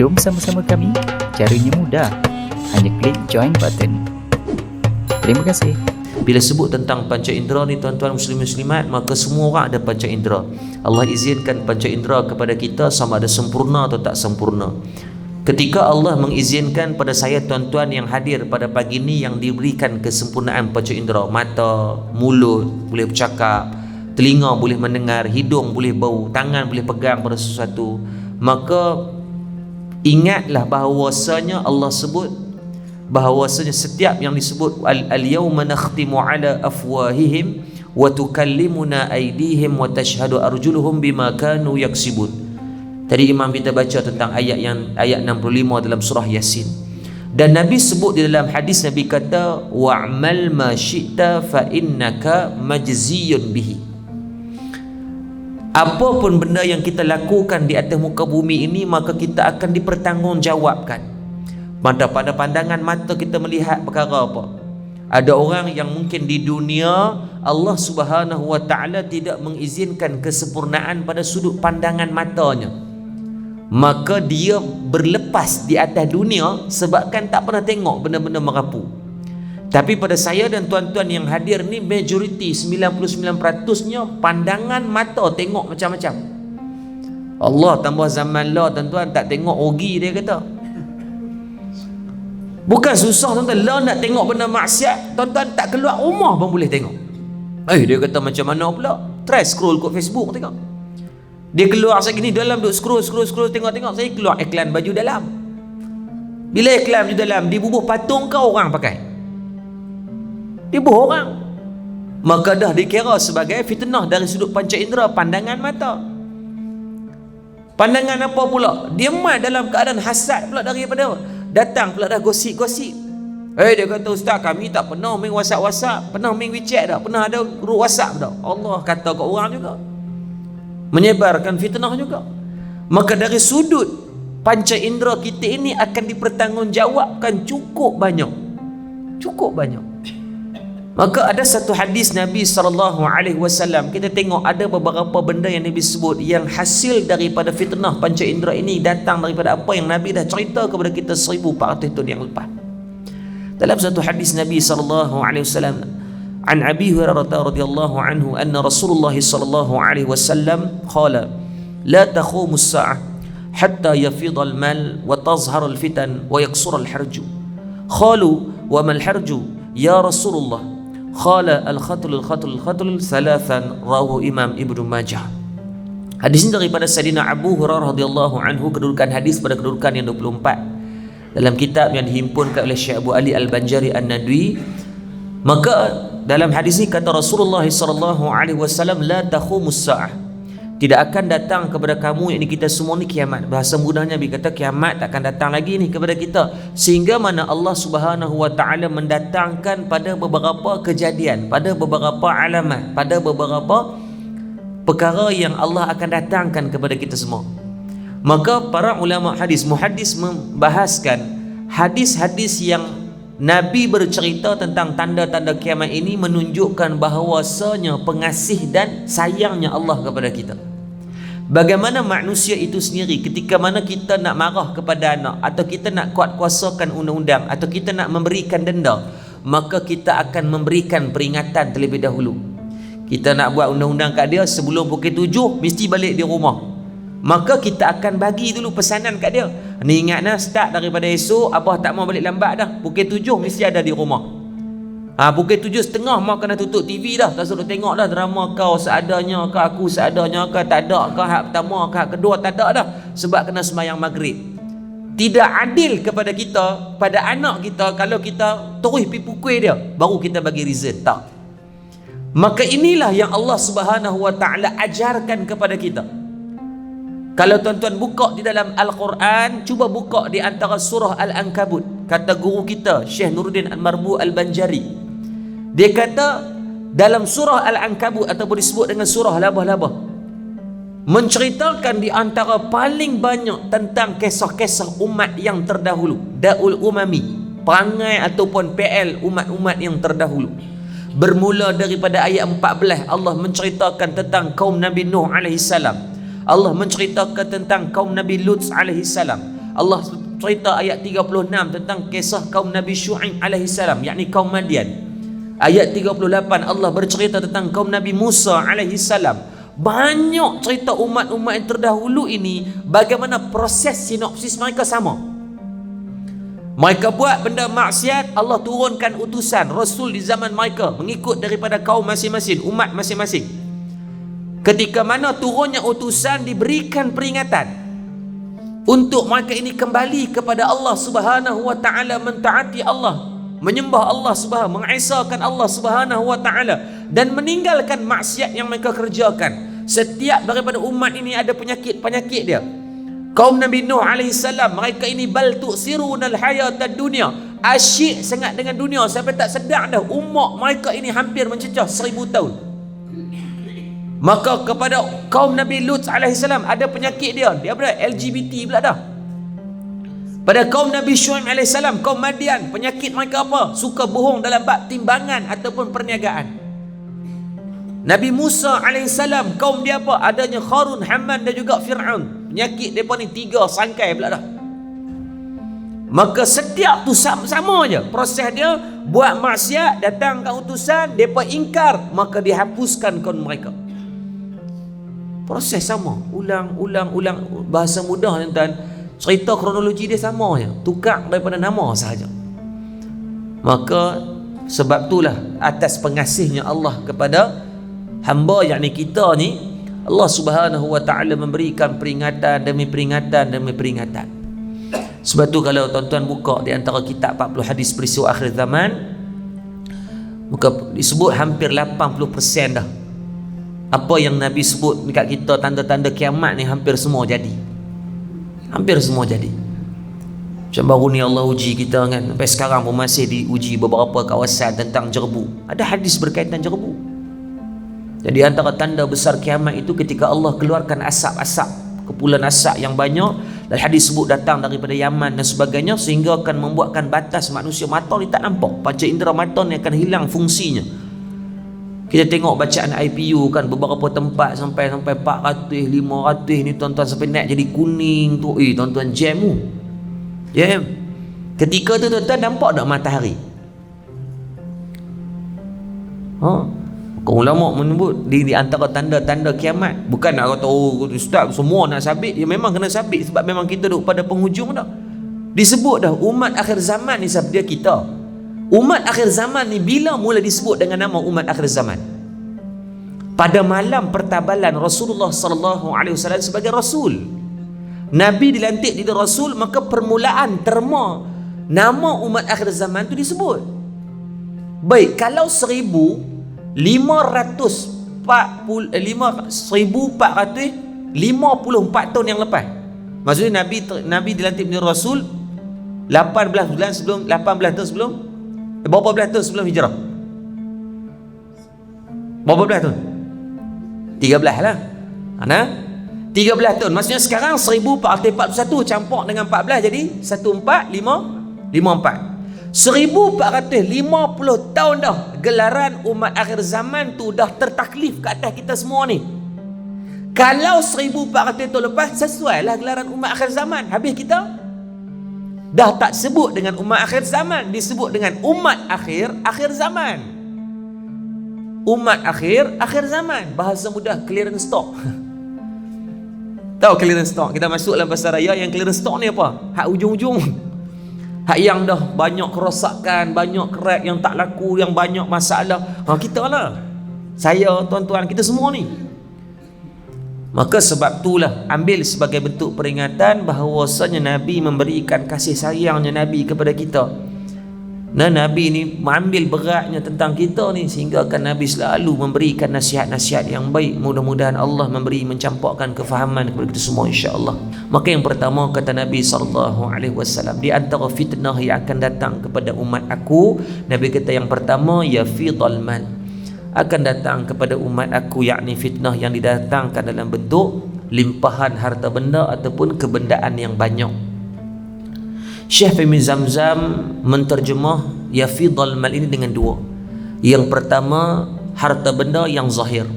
Jom sama-sama kami. Caranya mudah. Hanya klik join button. Terima kasih. Bila sebut tentang panca indera ni tuan-tuan muslim-muslimat, maka semua orang ada panca indera. Allah izinkan panca indera kepada kita sama ada sempurna atau tak sempurna. Ketika Allah mengizinkan pada saya tuan-tuan yang hadir pada pagi ini yang diberikan kesempurnaan panca indera, mata, mulut boleh bercakap, telinga boleh mendengar, hidung boleh bau, tangan boleh pegang pada sesuatu, maka ingatlah bahawasanya Allah sebut bahawasanya setiap yang disebut al-yawma nakhtimu ala afwahihim wa tukallimuna aydihim wa tashhadu arjuluhum bima kanu yaksibun. Tadi imam kita baca tentang ayat 65 dalam surah Yasin. Dan Nabi sebut di dalam hadis, Nabi kata wa'mal ma syi'ta fa innaka majziyun bihi. Apapun benda yang kita lakukan di atas muka bumi ini, maka kita akan dipertanggungjawabkan. Pada pandangan mata kita melihat perkara apa. Ada orang yang mungkin di dunia Allah Subhanahu wa ta'ala tidak mengizinkan kesempurnaan pada sudut pandangan matanya, maka dia berlepas di atas dunia sebabkan tak pernah tengok benda-benda merapu. Tapi pada saya dan tuan-tuan yang hadir ni, majoriti 99%-nya pandangan mata tengok macam-macam. Allah tambah zaman lah tuan-tuan, tak tengok rugi dia kata. Bukan susah tuan-tuan, lah nak tengok benda maksiat, tuan-tuan tak keluar rumah pun boleh tengok. Dia kata macam mana pula? Try scroll kat Facebook tengok. Dia keluar segini dalam duk scroll tengok, saya keluar iklan baju dalam. Bila iklan baju dalam dibubuh patung ke orang pakai? Dibubuh orang. Maka dah dikira sebagai fitnah dari sudut panca indera, pandangan mata. Pandangan apa pula? Dia mat dalam keadaan hasad pula daripada datang pula dah gosip-gosip. Dia kata ustaz, kami tak pernah main WhatsApp, pernah main WeChat dah, pernah ada group WhatsApp dah. Allah kata kat orang juga, menyebarkan fitnah juga. Maka dari sudut panca indera kita ini akan dipertanggungjawabkan cukup banyak. Maka ada satu hadis Nabi SAW, kita tengok ada beberapa benda yang Nabi sebut yang hasil daripada fitnah panca indera ini datang daripada apa yang Nabi dah cerita kepada kita 1400 tahun yang lepas. Dalam satu hadis Nabi SAW, an Abi Hurairah radhiyallahu anhu anna Rasulullah SAW qala la taqumu as-sa'ah hatta yafidha al-mal wa tazhar al-fitan wa yaksura al-harju. Qalu wa ma al-harju ya Rasulullah? Qala al-khatl thalathan, rawahu Imam Ibnu Majah. Hadis ini daripada Sayyidina Abu Hurairah radhiyallahu anhu, kedudukan hadis pada kedudukan yang 24 dalam kitab yang dihimpunkan oleh Syekh Abu Ali Al-Banjari An-Nadwi. Maka dalam hadis ini kata Rasulullah SAW, la taqumus sa'ah, tidak akan datang kepada kamu, yakni kita semua ni, kiamat. Bahasa mudahnya Nabi kata kiamat tak akan datang lagi ni kepada kita, sehingga mana Allah Subhanahu wa ta'ala mendatangkan pada beberapa kejadian, pada beberapa alamat, pada beberapa perkara yang Allah akan datangkan kepada kita semua. Maka para ulama hadis, muhaddis membahaskan hadis-hadis yang Nabi bercerita tentang tanda-tanda kiamat ini menunjukkan bahawasanya pengasih dan sayangnya Allah kepada kita. Bagaimana manusia itu sendiri ketika mana kita nak marah kepada anak, atau kita nak kuat-kuasakan undang-undang, atau kita nak memberikan denda, maka kita akan memberikan peringatan terlebih dahulu. Kita nak buat undang-undang kat dia sebelum pukul 7 mesti balik di rumah, maka kita akan bagi dulu pesanan kat dia, ni ingat nah, start daripada esok abah tak mau balik lambat dah, pukul 7 mesti ada di rumah. Pukul 7.30 mau kena tutup TV dah, tak suruh tengok dah drama kau seadanya ke, aku seadanya ke, tak ada ke hak pertama ke hak kedua, tak ada dah, sebab kena sembahyang maghrib. Tidak adil kepada kita, pada anak kita, kalau kita terus pergi pukul dia baru kita bagi reason, tak. Maka inilah yang Allah Subhanahu wa ta'ala ajarkan kepada kita. Kalau tuan-tuan buka di dalam Al-Quran, cuba buka di antara surah Al-Ankabut. Kata guru kita Syekh Nuruddin Al-Marbu Al-Banjari, dia kata dalam surah Al-Ankabut, ataupun disebut dengan surah Labah-Labah, menceritakan di antara paling banyak tentang kisah-kisah umat yang terdahulu, Daul Umami, perangai ataupun PL umat-umat yang terdahulu. Bermula daripada ayat 14, Allah menceritakan tentang kaum Nabi Nuh alaihi salam, Allah menceritakan tentang kaum Nabi Lut alaihi salam, Allah cerita ayat 36 tentang kisah kaum Nabi Syuaib alaihi salam, yakni kaum Madian. Ayat 38 Allah bercerita tentang kaum Nabi Musa alaihi salam. Banyak cerita umat-umat yang terdahulu ini, bagaimana proses sinopsis mereka sama. Mereka buat benda maksiat, Allah turunkan utusan Rasul di zaman mereka mengikut daripada kaum masing-masing, umat masing-masing. Ketika mana turunnya utusan, diberikan peringatan untuk mereka ini kembali kepada Allah Subhanahu wa taala, mentaati Allah, menyembah Allah Subhanahu, mengesahkan Allah Subhanahu wa taala, dan meninggalkan maksiat yang mereka kerjakan. Setiap daripada umat ini ada penyakit-penyakit dia. Kaum Nabi Nuh alaihi salam, mereka ini bal tu'sirunal hayatad dunya, asyik sangat dengan dunia sampai tak sedar dah umat mereka ini hampir mencecah 1000 tahun. Maka kepada kaum Nabi Lut alaihi salam ada penyakit dia apa? LGBT pula dah. Pada kaum Nabi Syuaib AS, kaum Madian, penyakit mereka apa? Suka bohong dalam bab timbangan ataupun perniagaan. Nabi Musa AS, kaum dia apa? Adanya Harun, Haman dan juga Fir'aun. Penyakit mereka ni 3 sangkai pula dah. Maka setiap tu sama je proses dia. Buat maksiat, datangkan utusan, mereka ingkar, maka dihapuskan kaum mereka. Proses sama, ulang. Bahasa mudah tuan-tuan, cerita kronologi dia sama je, tukar daripada nama sahaja. Maka sebab itulah atas pengasihnya Allah kepada hamba, yakni kita ni, Allah Subhanahu wa taala memberikan peringatan demi peringatan demi peringatan. Sebab tu kalau tuan-tuan buka di antara kitab 40 hadis peristiwa akhir zaman, maka disebut hampir 80% dah apa yang Nabi sebut dekat kita, tanda-tanda kiamat ni hampir semua jadi. Hampir semua jadi. Macam baru ni Allah uji kita kan, sampai sekarang pun masih diuji beberapa kawasan tentang jerbu. Ada hadis berkaitan jerbu. Jadi antara tanda besar kiamat itu ketika Allah keluarkan asap-asap, kepulan asap yang banyak, dan hadis sebut datang daripada Yaman dan sebagainya, sehingga akan membuatkan batas manusia mata ni tak nampak, panca indera mata ni akan hilang fungsinya. Kita tengok bacaan IPU kan, beberapa tempat sampai 400, 500 ni tuan-tuan, sampai naik jadi kuning tu. Tuan-tuan, jam tu. Jam. Ketika tu tuan-tuan nampak tak matahari? Kau ulama menyebut di antara tanda-tanda kiamat. Bukan nak kata ustaz semua nak sabit. Ya memang kena sabit sebab memang kita duduk pada penghujung dah. Disebut dah umat akhir zaman ni sabda kita. Umat akhir zaman ni bila mula disebut dengan nama umat akhir zaman? Pada malam pertabalan Rasulullah sallallahu alaihi wasallam sebagai rasul. Nabi dilantik jadi rasul, maka permulaan terma nama umat akhir zaman tu disebut. Baik, kalau 1454 tahun yang lepas, maksudnya Nabi dilantik menjadi rasul 18 bulan sebelum, 18 tahun sebelum, berapa belas tahun sebelum hijrah? Berapa belas tahun? 13 lah. 13 tahun. Maksudnya sekarang 1441 campur dengan 14 jadi 1454. 1450 tahun dah gelaran umat akhir zaman tu dah tertaklif ke atas kita semua ni. Kalau 1400 tahun lepas, sesuai lah gelaran umat akhir zaman. Habis kita dah tak sebut dengan umat akhir zaman, disebut dengan umat akhir zaman. Umat akhir zaman. Bahasa mudah, clearance stock. Tahu clearance stock? Kita masuk dalam pasar raya, yang clearance stock ni apa? Hak ujung-ujung. Hak yang dah banyak kerosakan, banyak crack, yang tak laku, yang banyak masalah. Kita lah. Saya, tuan-tuan, kita semua ni. Maka sebab itulah ambil sebagai bentuk peringatan bahawasanya Nabi memberikan kasih sayangnya Nabi kepada kita. Dan Nabi ni mengambil beratnya tentang kita ni, sehingga akan Nabi selalu memberikan nasihat-nasihat yang baik. Mudah-mudahan Allah mencampakkan kefahaman kepada kita semua, insya-Allah. Maka yang pertama kata Nabi SAW, di antara fitnah yang akan datang kepada umat aku, Nabi kata yang pertama, ya fidal mal, akan datang kepada umat aku, yakni fitnah yang didatangkan dalam bentuk limpahan harta benda ataupun kebendaan yang banyak. Syekh Fahmi Zamzam menterjemah yafidal mal ini dengan dua. Yang pertama, harta benda yang zahir,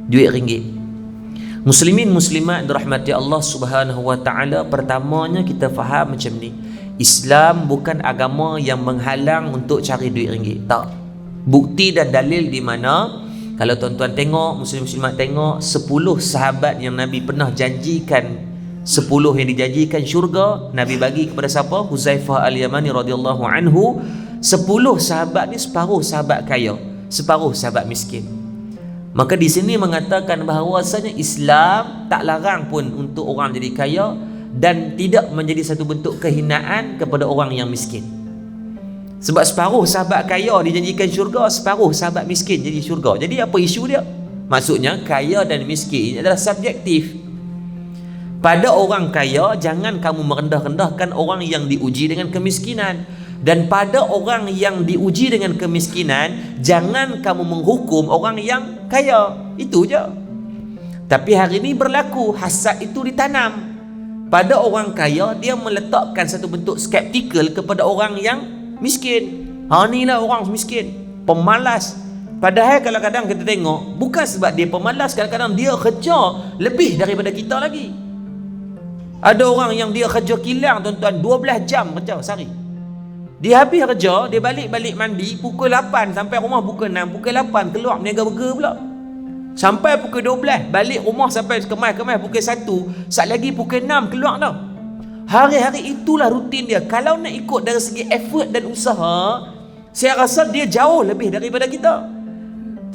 duit ringgit. Muslimin muslimat dirahmati Allah Subhanahu wa taala, pertamanya kita faham macam ni. Islam bukan agama yang menghalang untuk cari duit ringgit. Tak. Bukti dan dalil di mana kalau tuan-tuan tengok, muslim-muslimat tengok 10 sahabat yang Nabi pernah janjikan, 10 yang dijanjikan syurga, Nabi bagi kepada siapa? Huzaifah Al-Yamani radhiyallahu anhu. 10 sahabat ni separuh sahabat kaya, separuh sahabat miskin. Maka di sini mengatakan bahawasanya Islam tak larang pun untuk orang jadi kaya dan tidak menjadi satu bentuk kehinaan kepada orang yang miskin. Sebab separuh sahabat kaya dijanjikan syurga, separuh sahabat miskin jadi syurga. Jadi apa isu dia? Maksudnya kaya dan miskin adalah subjektif. Pada orang kaya, jangan kamu merendah-rendahkan orang yang diuji dengan kemiskinan. Dan pada orang yang diuji dengan kemiskinan, jangan kamu menghukum orang yang kaya. Itu je. Tapi hari ini berlaku, hasad itu ditanam. Pada orang kaya, dia meletakkan satu bentuk skeptikal kepada orang yang miskin. Inilah orang miskin, pemalas. Padahal kadang-kadang kita tengok, bukan sebab dia pemalas, kadang-kadang dia kerja lebih daripada kita lagi. Ada orang yang dia kerja kilang tuan-tuan, 12 jam kerja sehari. Dia habis kerja, dia balik mandi pukul 8 sampai rumah pukul 6, pukul 8 keluar berniaga burger pula. Sampai pukul 12 balik rumah sampai kemas pukul 1, sat lagi pukul 6 keluar dah. Hari-hari itulah rutin dia. Kalau nak ikut dari segi effort dan usaha, saya rasa dia jauh lebih daripada kita.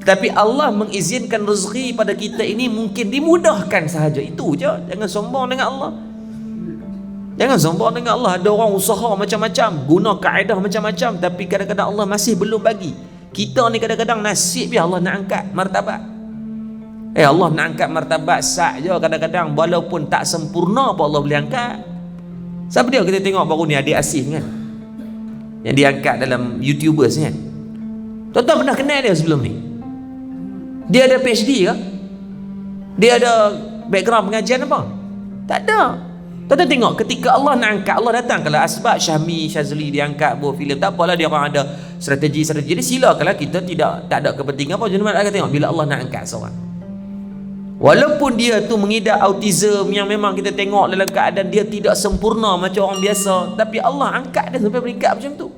Tapi Allah mengizinkan rezeki pada kita ini mungkin dimudahkan sahaja. Itu je. Jangan sombong dengan Allah. Jangan sombong dengan Allah. Ada orang usaha macam-macam, guna kaedah macam-macam, tapi kadang-kadang Allah masih belum bagi. Kita ni kadang-kadang nasib ya Allah nak angkat martabat. Allah nak angkat martabat sat je kadang-kadang, walaupun tak sempurna pun Allah boleh angkat. Siapa dia kita tengok baru ni, Adik Asif kan, yang diangkat dalam YouTubers kan. Tuan-tuan pernah kenal dia sebelum ni? Dia ada PhD ke? Dia ada background pengajian apa? Tak ada. Tuan-tuan tengok ketika Allah nak angkat, Allah datang. Kalau Asbab Syahmi Syazli diangkat buat filem, tak apalah, dia orang ada strategi. Jadi silakanlah, kita tak ada kepentingan apa. Cuma nak tengok bila Allah nak angkat seorang, walaupun dia tu mengidap autism yang memang kita tengok dalam keadaan dia tidak sempurna macam orang biasa, tapi Allah angkat dia sampai peringkat macam tu.